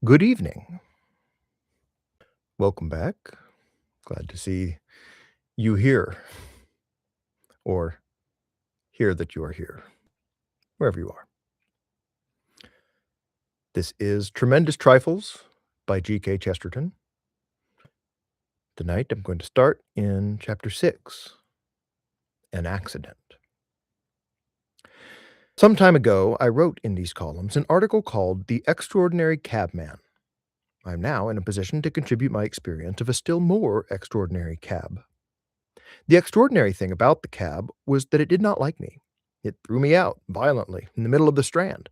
Good evening. Welcome back. Glad to see you here, or hear that you are here, wherever you are. This is Tremendous Trifles by G.K. Chesterton. Tonight I'm going to start in Chapter 6, An Accident. Some time ago, I wrote in these columns an article called The Extraordinary Cabman. I am now in a position to contribute my experience of a still more extraordinary cab. The extraordinary thing about the cab was that it did not like me. It threw me out violently in the middle of the Strand.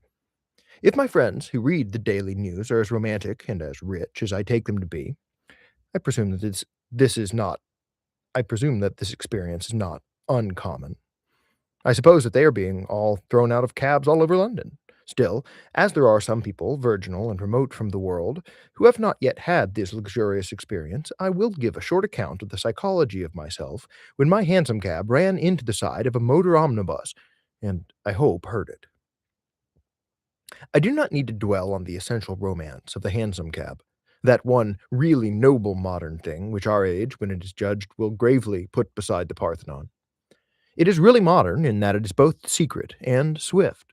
If my friends who read the Daily News are as romantic and as rich as I take them to be, I presume that this is not I presume that this experience is not uncommon. I suppose that they are being all thrown out of cabs all over London. Still, as there are some people, virginal and remote from the world, who have not yet had this luxurious experience, I will give a short account of the psychology of myself when my hansom cab ran into the side of a motor omnibus, and I hope hurt it. I do not need to dwell on the essential romance of the hansom cab, that one really noble modern thing which our age, when it is judged, will gravely put beside the Parthenon. It is really modern in that it is both secret and swift.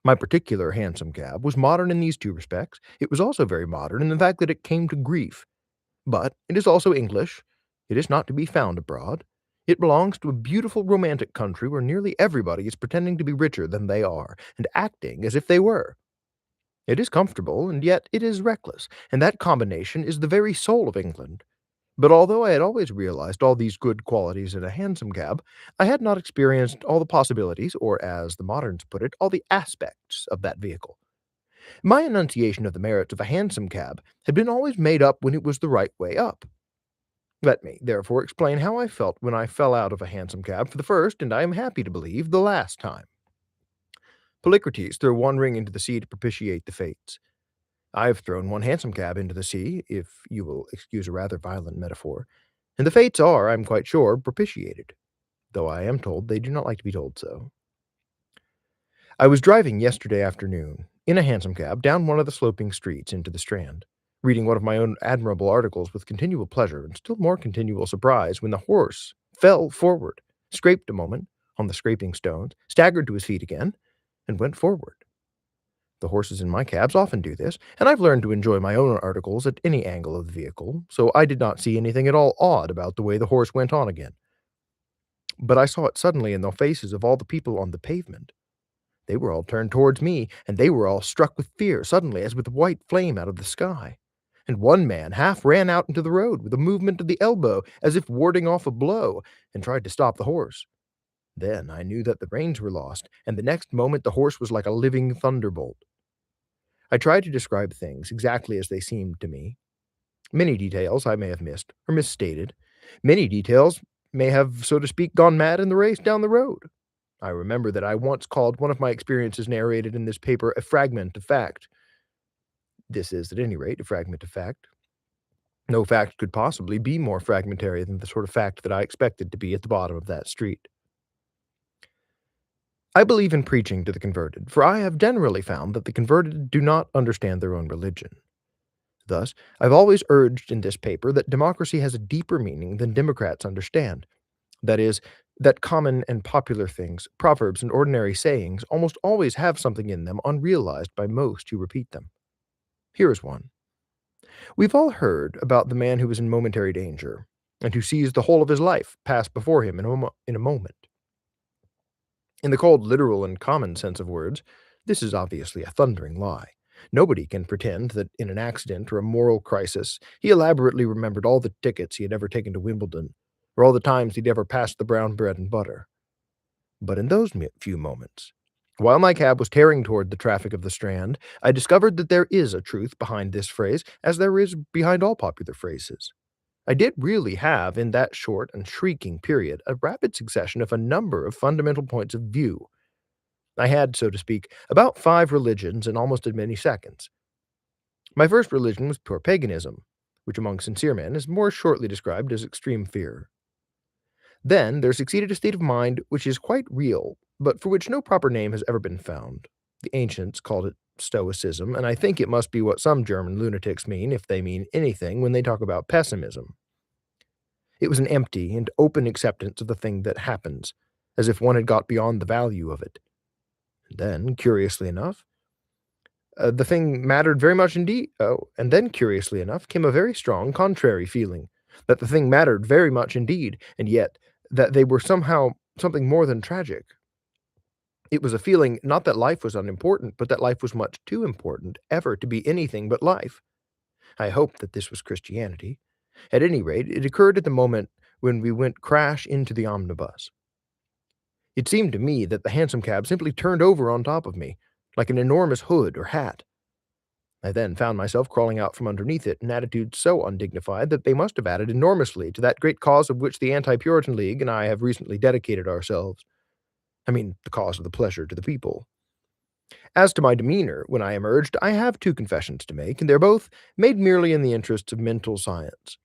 My particular hansom cab was modern in these two respects. It was also very modern in the fact that it came to grief. But it is also English. It is not to be found abroad. It belongs to a beautiful romantic country where nearly everybody is pretending to be richer than they are, and acting as if they were. It is comfortable, and yet it is reckless, and that combination is the very soul of England. But although I had always realized all these good qualities in a hansom cab, I had not experienced all the possibilities, or as the moderns put it, all the aspects of that vehicle. My enunciation of the merits of a hansom cab had been always made up when it was the right way up. Let me, therefore, explain how I felt when I fell out of a hansom cab for the first, and I am happy to believe, the last time. Polycrates threw one ring into the sea to propitiate the fates. I have thrown one hansom cab into the sea, if you will excuse a rather violent metaphor, and the fates are, I am quite sure, propitiated, though I am told they do not like to be told so. I was driving yesterday afternoon, in a hansom cab, down one of the sloping streets into the Strand, reading one of my own admirable articles with continual pleasure and still more continual surprise when the horse fell forward, scraped a moment on the scraping stones, staggered to his feet again, and went forward. The horses in my cabs often do this, and I've learned to enjoy my own articles at any angle of the vehicle, so I did not see anything at all odd about the way the horse went on again. But I saw it suddenly in the faces of all the people on the pavement. They were all turned towards me, and they were all struck with fear suddenly as with a white flame out of the sky. And one man half ran out into the road with a movement of the elbow, as if warding off a blow, and tried to stop the horse. Then I knew that the reins were lost, and the next moment the horse was like a living thunderbolt. I tried to describe things exactly as they seemed to me. Many details I may have missed or misstated. Many details may have, so to speak, gone mad in the race down the road. I remember that I once called one of my experiences narrated in this paper a fragment of fact. This is, at any rate, a fragment of fact. No fact could possibly be more fragmentary than the sort of fact that I expected to be at the bottom of that street. I believe in preaching to the converted, for I have generally found that the converted do not understand their own religion. Thus, I've always urged in this paper that democracy has a deeper meaning than Democrats understand. That is, that common and popular things, proverbs and ordinary sayings, almost always have something in them unrealized by most who repeat them. Here is one. We've all heard about the man who was in momentary danger, and who sees the whole of his life pass before him in a moment. In the cold, literal, and common sense of words, this is obviously a thundering lie. Nobody can pretend that in an accident or a moral crisis he elaborately remembered all the tickets he had ever taken to Wimbledon, or all the times he'd ever passed the brown bread and butter. But in those few moments, while my cab was tearing toward the traffic of the Strand, I discovered that there is a truth behind this phrase, as there is behind all popular phrases. I did really have, in that short and shrieking period, a rapid succession of a number of fundamental points of view. I had, so to speak, about 5 religions in almost as many seconds. My first religion was pure paganism, which among sincere men is more shortly described as extreme fear. Then there succeeded a state of mind which is quite real, but for which no proper name has ever been found. The ancients called it stoicism, and I think it must be what some German lunatics mean, if they mean anything, when they talk about pessimism. It was an empty and open acceptance of the thing that happens, as if one had got beyond the value of it. And then, curiously enough, the thing mattered very much indeed. Oh, and then, curiously enough, came a very strong contrary feeling that the thing mattered very much indeed, and yet that they were somehow something more than tragic. It was a feeling not that life was unimportant, but that life was much too important ever to be anything but life. I hoped that this was Christianity. At any rate, it occurred at the moment when we went crash into the omnibus. It seemed to me that the hansom cab simply turned over on top of me, like an enormous hood or hat. I then found myself crawling out from underneath it in attitudes so undignified that they must have added enormously to that great cause of which the Anti-Puritan League and I have recently dedicated ourselves. I mean, the cause of the pleasure to the people. As to my demeanor when I emerged, I have two confessions to make, and they're both made merely in the interests of mental science.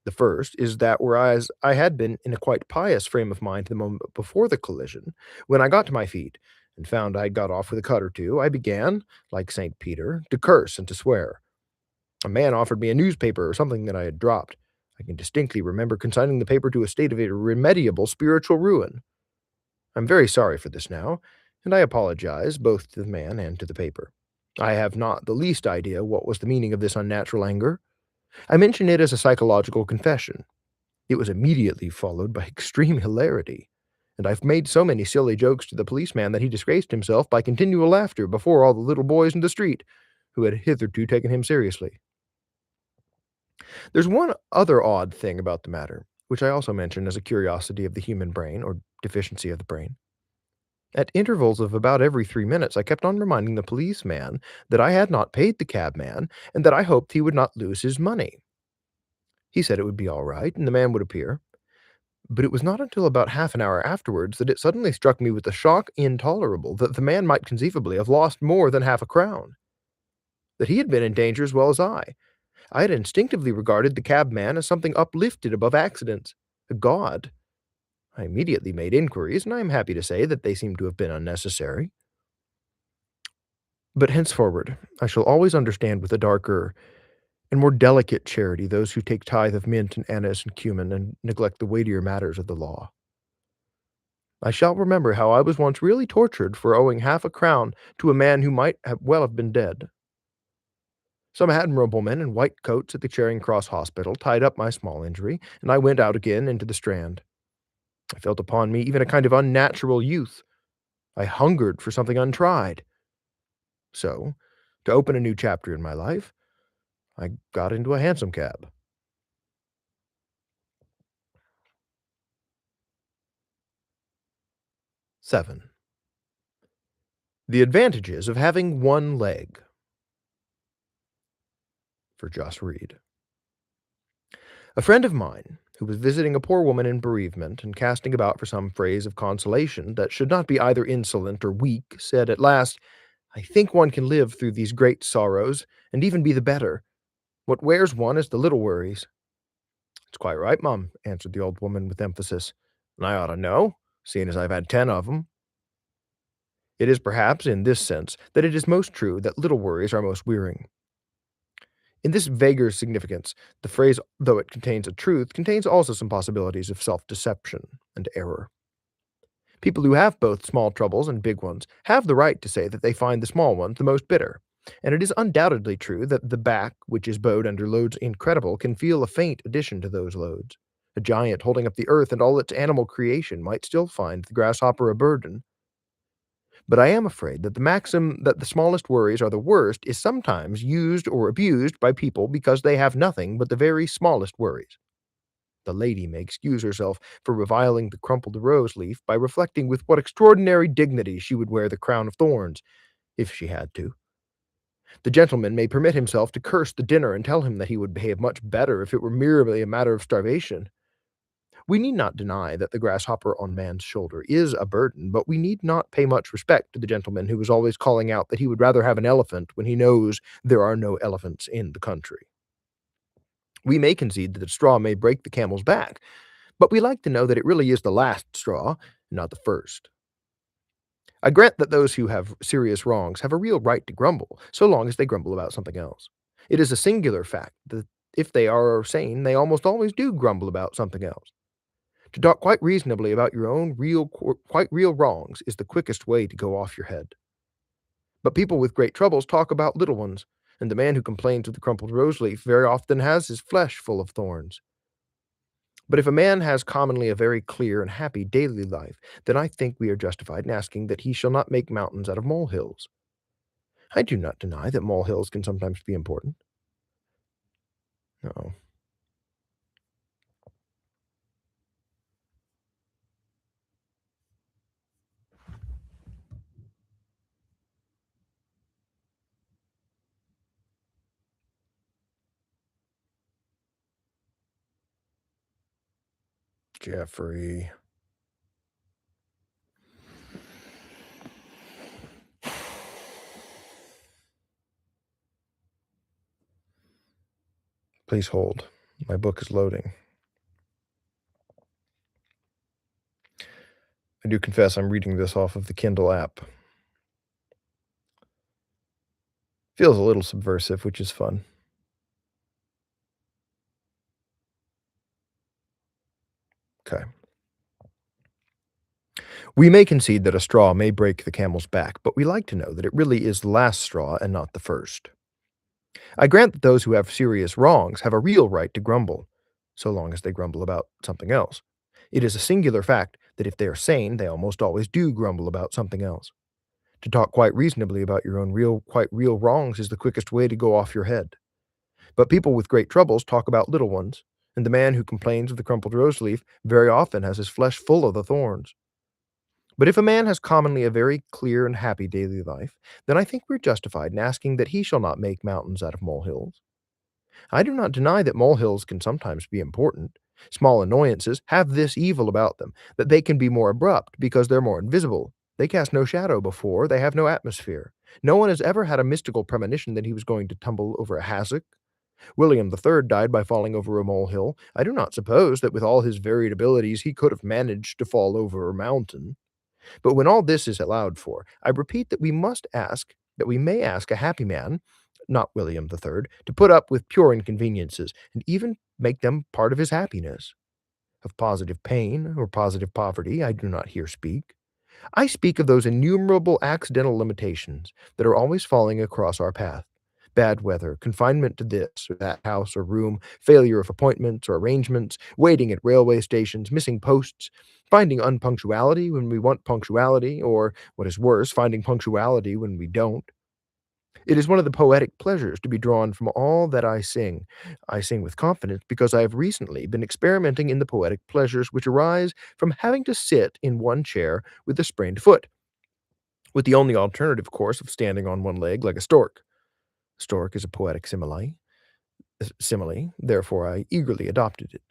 The first is that whereas I had been in a quite pious frame of mind the moment before the collision, when I got to my feet and found I had got off with a cut or two, I began, like St. Peter, to curse and to swear. A man offered me a newspaper or something that I had dropped. I can distinctly remember consigning the paper to a state of irremediable spiritual ruin. I'm very sorry for this now, and I apologize both to the man and to the paper. I have not the least idea what was the meaning of this unnatural anger. I mention it as a psychological confession. It was immediately followed by extreme hilarity, and I've made so many silly jokes to the policeman that he disgraced himself by continual laughter before all the little boys in the street, who had hitherto taken him seriously. There's one other odd thing about the matter, which I also mention as a curiosity of the human brain, or deficiency of the brain. At intervals of about every 3 minutes, I kept on reminding the policeman that I had not paid the cabman, and that I hoped he would not lose his money. He said it would be all right, and the man would appear. But it was not until about half an hour afterwards that it suddenly struck me with a shock intolerable that the man might conceivably have lost more than half a crown. That he had been in danger as well as I. I had instinctively regarded the cabman as something uplifted above accidents, a god. I immediately made inquiries, and I am happy to say that they seem to have been unnecessary. But henceforward, I shall always understand with a darker and more delicate charity those who take tithe of mint and anise and cumin and neglect the weightier matters of the law. I shall remember how I was once really tortured for owing half a crown to a man who might well have been dead. Some admirable men in white coats at the Charing Cross Hospital tied up my small injury, and I went out again into the Strand. I felt upon me even a kind of unnatural youth. I hungered for something untried. So, to open a new chapter in my life, I got into a hansom cab. 7. The advantages of having one leg. For Joss Reed. A friend of mine, who was visiting a poor woman in bereavement and casting about for some phrase of consolation that should not be either insolent or weak, said at last, "I think one can live through these great sorrows, and even be the better. What wears one is the little worries." "It's quite right, Mum," answered the old woman with emphasis, "and I ought to know, seeing as I've had 10 of 'em. It is perhaps in this sense that it is most true that little worries are most wearing. In this vaguer significance, the phrase, though it contains a truth, contains also some possibilities of self-deception and error. People who have both small troubles and big ones have the right to say that they find the small ones the most bitter, and it is undoubtedly true that the back, which is bowed under loads incredible, can feel a faint addition to those loads. A giant holding up the earth and all its animal creation might still find the grasshopper a burden. But I am afraid that the maxim that the smallest worries are the worst is sometimes used or abused by people because they have nothing but the very smallest worries. The lady may excuse herself for reviling the crumpled rose leaf by reflecting with what extraordinary dignity she would wear the crown of thorns, if she had to. The gentleman may permit himself to curse the dinner and tell him that he would behave much better if it were merely a matter of starvation. We need not deny that the grasshopper on man's shoulder is a burden, but we need not pay much respect to the gentleman who is always calling out that he would rather have an elephant when he knows there are no elephants in the country. We may concede that a straw may break the camel's back, but we like to know that it really is the last straw, not the first. I grant that those who have serious wrongs have a real right to grumble, so long as they grumble about something else. It is a singular fact that if they are sane, they almost always do grumble about something else. To talk quite reasonably about your own quite real wrongs is the quickest way to go off your head. But people with great troubles talk about little ones, and the man who complains of the crumpled rose leaf very often has his flesh full of thorns. But if a man has commonly a very clear and happy daily life, then I think we are justified in asking that he shall not make mountains out of molehills. I do not deny that molehills can sometimes be important. No, Jeffrey. Please hold. My book is loading. I do confess I'm reading this off of the Kindle app. Feels a little subversive, which is fun. Okay. We may concede that a straw may break the camel's back, but we like to know that it really is the last straw and not the first. I grant that those who have serious wrongs have a real right to grumble, so long as they grumble about something else. It is a singular fact that if they are sane, they almost always do grumble about something else. To talk quite reasonably about your own quite real wrongs is the quickest way to go off your head. But people with great troubles talk about little ones, and the man who complains of the crumpled rose leaf very often has his flesh full of the thorns. But if a man has commonly a very clear and happy daily life, then I think we're justified in asking that he shall not make mountains out of molehills. I do not deny that molehills can sometimes be important. Small annoyances have this evil about them, that they can be more abrupt because they're more invisible. They cast no shadow before, they have no atmosphere. No one has ever had a mystical premonition that he was going to tumble over a hassock. William III died by falling over a molehill. I do not suppose that with all his varied abilities he could have managed to fall over a mountain. But when all this is allowed for, I repeat that we may ask a happy man, not William III, to put up with pure inconveniences, and even make them part of his happiness. Of positive pain or positive poverty I do not here speak. I speak of those innumerable accidental limitations that are always falling across our path. Bad weather, confinement to this or that house or room, failure of appointments or arrangements, waiting at railway stations, missing posts, finding unpunctuality when we want punctuality, or, what is worse, finding punctuality when we don't. It is one of the poetic pleasures to be drawn from all that I sing. I sing with confidence because I have recently been experimenting in the poetic pleasures which arise from having to sit in one chair with a sprained foot, with the only alternative course of standing on one leg like a stork. Stork is a poetic simile, therefore I eagerly adopted it.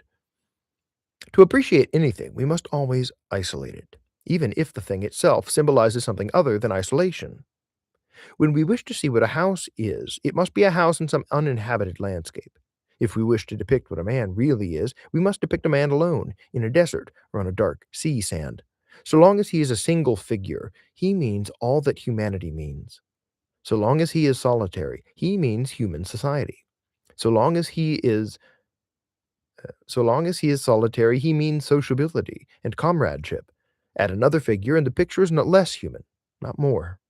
To appreciate anything, we must always isolate it, even if the thing itself symbolizes something other than isolation. When we wish to see what a house is, it must be a house in some uninhabited landscape. If we wish to depict what a man really is, we must depict a man alone, in a desert or on a dark sea sand. So long as he is a single figure, he means all that humanity means. So long as he is solitary, he means human society. So long as he is so long as he is solitary, he means sociability and comradeship. Add another figure, and the picture is not less human, not more.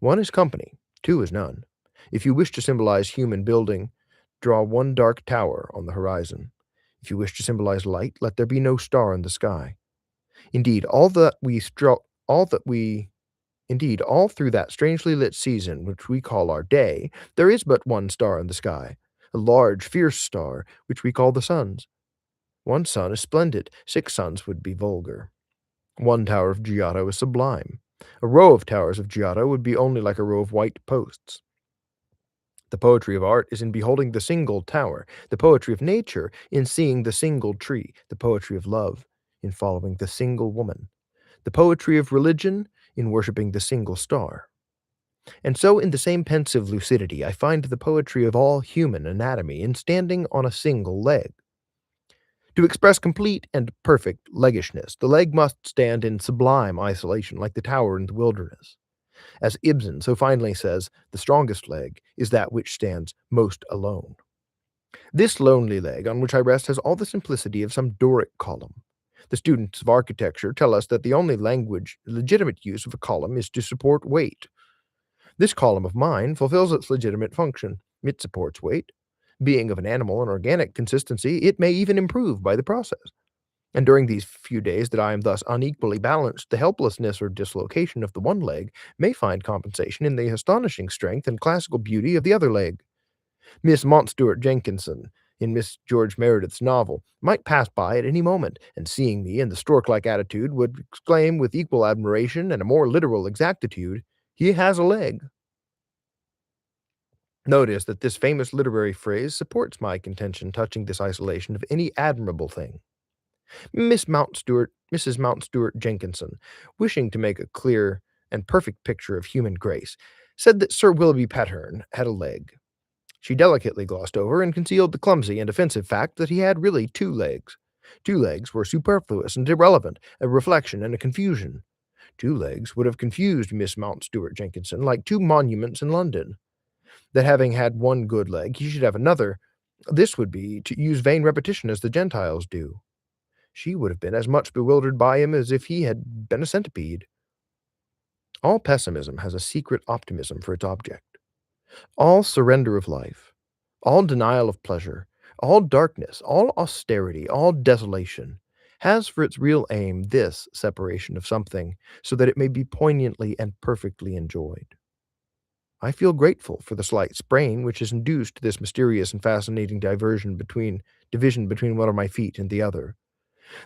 One is company, two is none. If you wish to symbolize human building, draw one dark tower on the horizon. If you wish to symbolize light, let there be no star in the sky. Indeed, all through that strangely lit season which we call our day, there is but one star in the sky, a large, fierce star, which we call the suns. One sun is splendid, 6 suns would be vulgar. One tower of Giotto is sublime. A row of towers of Giotto would be only like a row of white posts. The poetry of art is in beholding the single tower, the poetry of nature in seeing the single tree, the poetry of love in following the single woman, the poetry of religion in worshipping the single star. And so in the same pensive lucidity I find the poetry of all human anatomy in standing on a single leg. To express complete and perfect leggishness, the leg must stand in sublime isolation, like the tower in the wilderness. As Ibsen so finely says, the strongest leg is that which stands most alone. This lonely leg on which I rest has all the simplicity of some Doric column. The students of architecture tell us that the only language legitimate use of a column is to support weight. This column of mine fulfills its legitimate function. It supports weight. Being of an animal and organic consistency, it may even improve by the process. And during these few days that I am thus unequally balanced, the helplessness or dislocation of the one leg may find compensation in the astonishing strength and classical beauty of the other leg. Miss Mountstuart Jenkinson, in Miss George Meredith's novel, might pass by at any moment, and seeing me in the stork-like attitude, would exclaim with equal admiration and a more literal exactitude, "He has a leg." Notice that this famous literary phrase supports my contention touching this isolation of any admirable thing. Mrs. Mountstuart Jenkinson, wishing to make a clear and perfect picture of human grace, said that Sir Willoughby Patterne had a leg. She delicately glossed over and concealed the clumsy and offensive fact that he had really two legs. Two legs were superfluous and irrelevant, a reflection and a confusion. Two legs would have confused Miss Mountstuart Jenkinson like two monuments in London. That having had one good leg, he should have another. This would be to use vain repetition as the Gentiles do. She would have been as much bewildered by him as if he had been a centipede. All pessimism has a secret optimism for its object. All surrender of life, all denial of pleasure, all darkness, all austerity, all desolation, has for its real aim this separation of something, so that it may be poignantly and perfectly enjoyed. I feel grateful for the slight sprain which has induced this mysterious and fascinating division between one of my feet and the other.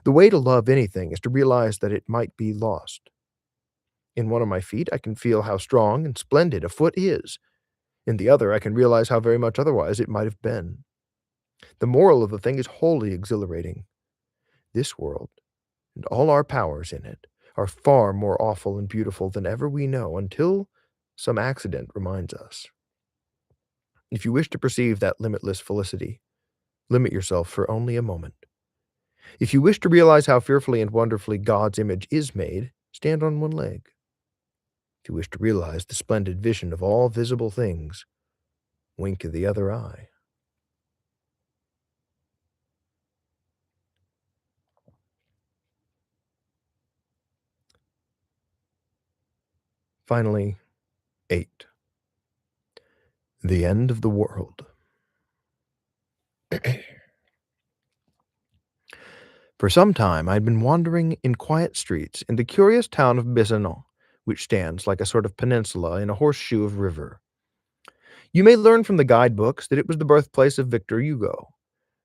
The way to love anything is to realize that it might be lost. In one of my feet, I can feel how strong and splendid a foot is. In the other, I can realize how very much otherwise it might have been. The moral of the thing is wholly exhilarating. This world, and all our powers in it, are far more awful and beautiful than ever we know until some accident reminds us. If you wish to perceive that limitless felicity, limit yourself for only a moment. If you wish to realize how fearfully and wonderfully God's image is made, stand on one leg. If you wish to realize the splendid vision of all visible things, wink the other eye. Finally, 8. The End of the World. For some time I had been wandering in quiet streets in the curious town of Besanon, which stands like a sort of peninsula in a horseshoe of river. You may learn from the guidebooks that it was the birthplace of Victor Hugo,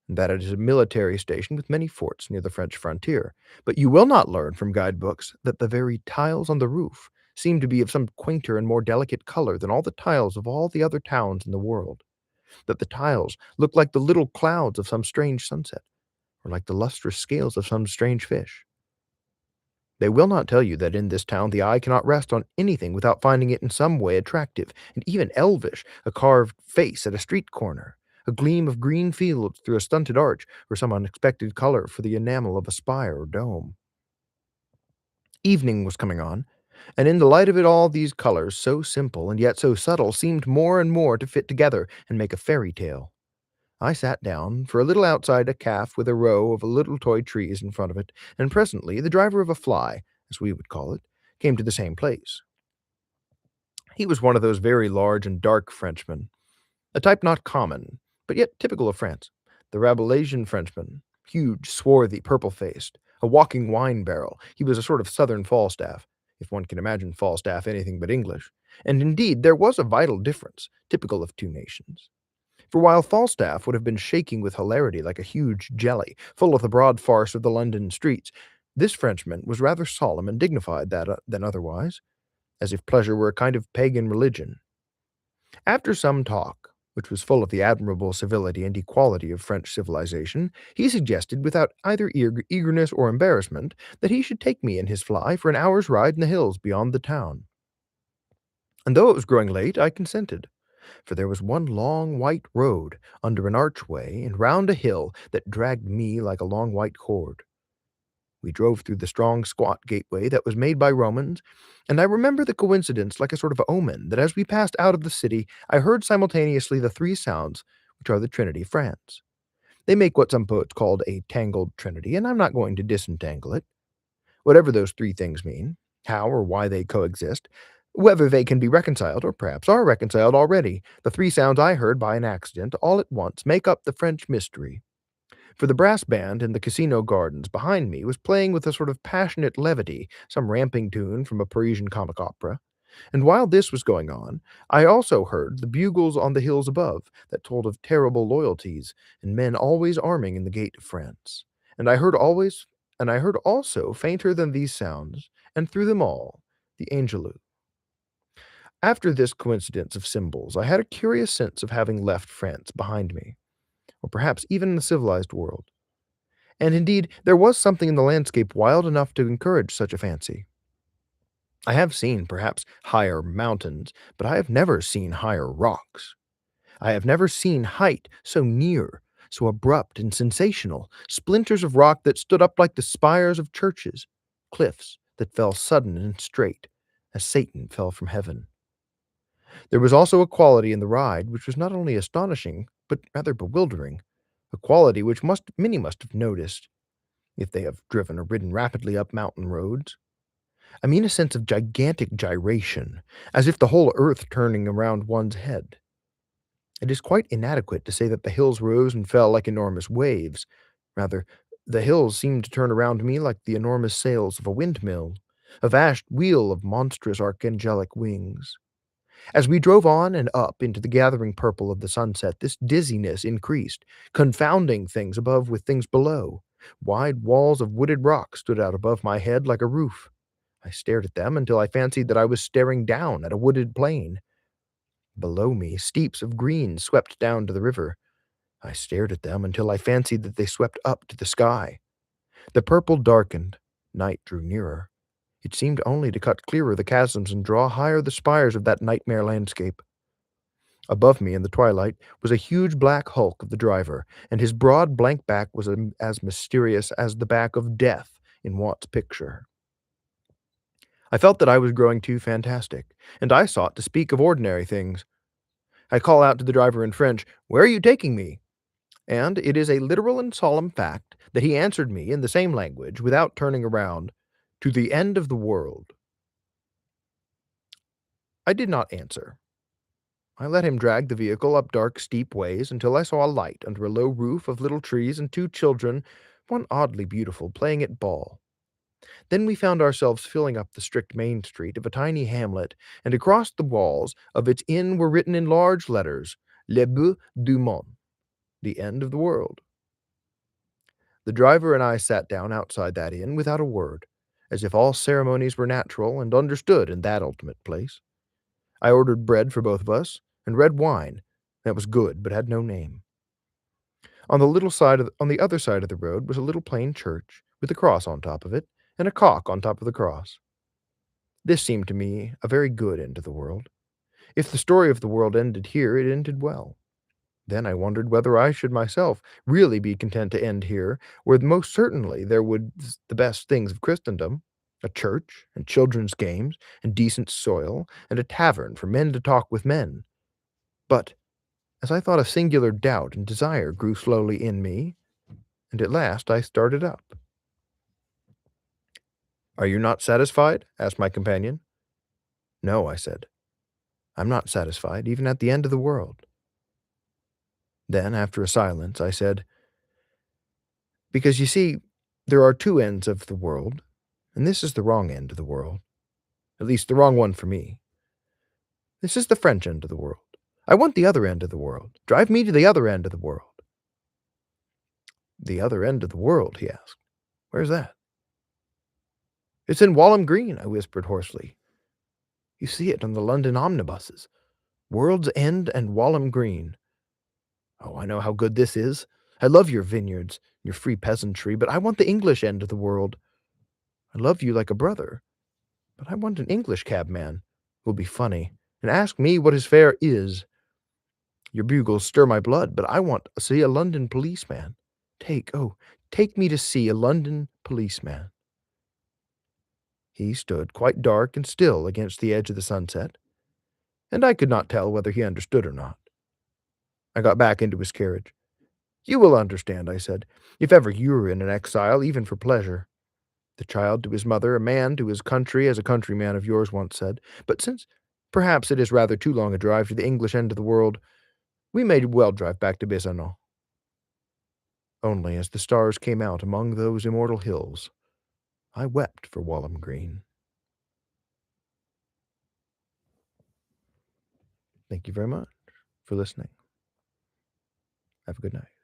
and that it is a military station with many forts near the French frontier, but you will not learn from guidebooks that the very tiles on the roof seem to be of some quainter and more delicate color than all the tiles of all the other towns in the world, that the tiles look like the little clouds of some strange sunset, or like the lustrous scales of some strange fish. They will not tell you that in this town the eye cannot rest on anything without finding it in some way attractive, and even elvish, a carved face at a street corner, a gleam of green fields through a stunted arch, or some unexpected color for the enamel of a spire or dome. Evening was coming on, and in the light of it all these colors, so simple and yet so subtle, seemed more and more to fit together and make a fairy tale. I sat down for a little outside a cafe with a row of little toy trees in front of it, and presently the driver of a fly, as we would call it, came to the same place. He was one of those very large and dark Frenchmen, a type not common, but yet typical of France, the Rabelaisian Frenchman, huge, swarthy, purple-faced, a walking wine barrel. He was a sort of southern Falstaff, if one can imagine Falstaff anything but English, and indeed there was a vital difference, typical of two nations. For while Falstaff would have been shaking with hilarity like a huge jelly, full of the broad farce of the London streets, this Frenchman was rather solemn and dignified than otherwise, as if pleasure were a kind of pagan religion. After some talk, which was full of the admirable civility and equality of French civilization, he suggested, without either eagerness or embarrassment, that he should take me in his fly for an hour's ride in the hills beyond the town. And though it was growing late, I consented. For there was one long white road under an archway and round a hill that dragged me like a long white cord. We drove through the strong, squat gateway that was made by Romans, and I remember the coincidence like a sort of omen that as we passed out of the city, I heard simultaneously the three sounds, which are the Trinity of France. They make what some poets called a tangled trinity, and I'm not going to disentangle it. Whatever those three things mean, how or why they coexist, whether they can be reconciled or perhaps are reconciled already, the three sounds I heard by an accident all at once make up the French mystery. For the brass band in the casino gardens behind me was playing with a sort of passionate levity some ramping tune from a Parisian comic opera, and while this was going on, I also heard the bugles on the hills above that told of terrible loyalties and men always arming in the gate of France. And I heard always, and I heard also, fainter than these sounds, and through them all, the Angelus. After this coincidence of symbols, I had a curious sense of having left France behind me, or perhaps even the civilized world. And indeed, there was something in the landscape wild enough to encourage such a fancy. I have seen, perhaps, higher mountains, but I have never seen higher rocks. I have never seen height so near, so abrupt and sensational, splinters of rock that stood up like the spires of churches, cliffs that fell sudden and straight, as Satan fell from heaven. There was also a quality in the ride which was not only astonishing, but rather bewildering, a quality which many must have noticed, if they have driven or ridden rapidly up mountain roads. I mean a sense of gigantic gyration, as if the whole earth turning around one's head. It is quite inadequate to say that the hills rose and fell like enormous waves. Rather, the hills seemed to turn around me like the enormous sails of a windmill, a vast wheel of monstrous archangelic wings. As we drove on and up into the gathering purple of the sunset, this dizziness increased, confounding things above with things below. Wide walls of wooded rock stood out above my head like a roof. I stared at them until I fancied that I was staring down at a wooded plain. Below me, steeps of green swept down to the river. I stared at them until I fancied that they swept up to the sky. The purple darkened. Night drew nearer. It seemed only to cut clearer the chasms and draw higher the spires of that nightmare landscape. Above me in the twilight was a huge black hulk of the driver, and his broad blank back was as mysterious as the back of death in Watts' picture. I felt that I was growing too fantastic, and I sought to speak of ordinary things. I call out to the driver in French, "Where are you taking me?" And it is a literal and solemn fact that he answered me in the same language, without turning around, "To the end of the world." I did not answer. I let him drag the vehicle up dark, steep ways until I saw a light under a low roof of little trees and two children, one oddly beautiful, playing at ball. Then we found ourselves filling up the strict main street of a tiny hamlet, and across the walls of its inn were written in large letters, Le Bout du Monde, the end of the world. The driver and I sat down outside that inn without a word, as if all ceremonies were natural and understood in that ultimate place. I ordered bread for both of us, and red wine, that was good but had no name. On the other side of the road was a little plain church, with a cross on top of it, and a cock on top of the cross. This seemed to me a very good end to the world. If the story of the world ended here, it ended well. Then I wondered whether I should myself really be content to end here, where most certainly there would the best things of Christendom, a church, and children's games, and decent soil, and a tavern for men to talk with men. But, as I thought, a singular doubt and desire grew slowly in me, and at last I started up. "Are you not satisfied?" asked my companion. "No," I said. "I'm not satisfied, even at the end of the world." Then, after a silence, I said, "Because you see, there are two ends of the world, and this is the wrong end of the world. At least the wrong one for me. This is the French end of the world. I want the other end of the world. Drive me to the other end of the world." "The other end of the world?" he asked. "Where's that?" "It's in Walham Green," I whispered hoarsely. "You see it on the London omnibuses. World's End and Walham Green. Oh, I know how good this is. I love your vineyards, your free peasantry, but I want the English end of the world. I love you like a brother, but I want an English cabman who'll be funny and ask me what his fare is. Your bugles stir my blood, but I want to see a London policeman. Take me to see a London policeman." He stood quite dark and still against the edge of the sunset, and I could not tell whether he understood or not. I got back into his carriage. "You will understand," I said, "if ever you are in an exile, even for pleasure. The child to his mother, a man to his country, as a countryman of yours once said. But since perhaps it is rather too long a drive to the English end of the world, we may well drive back to Besanon." Only as the stars came out among those immortal hills, I wept for Walham Green. Thank you very much for listening. Have a good night.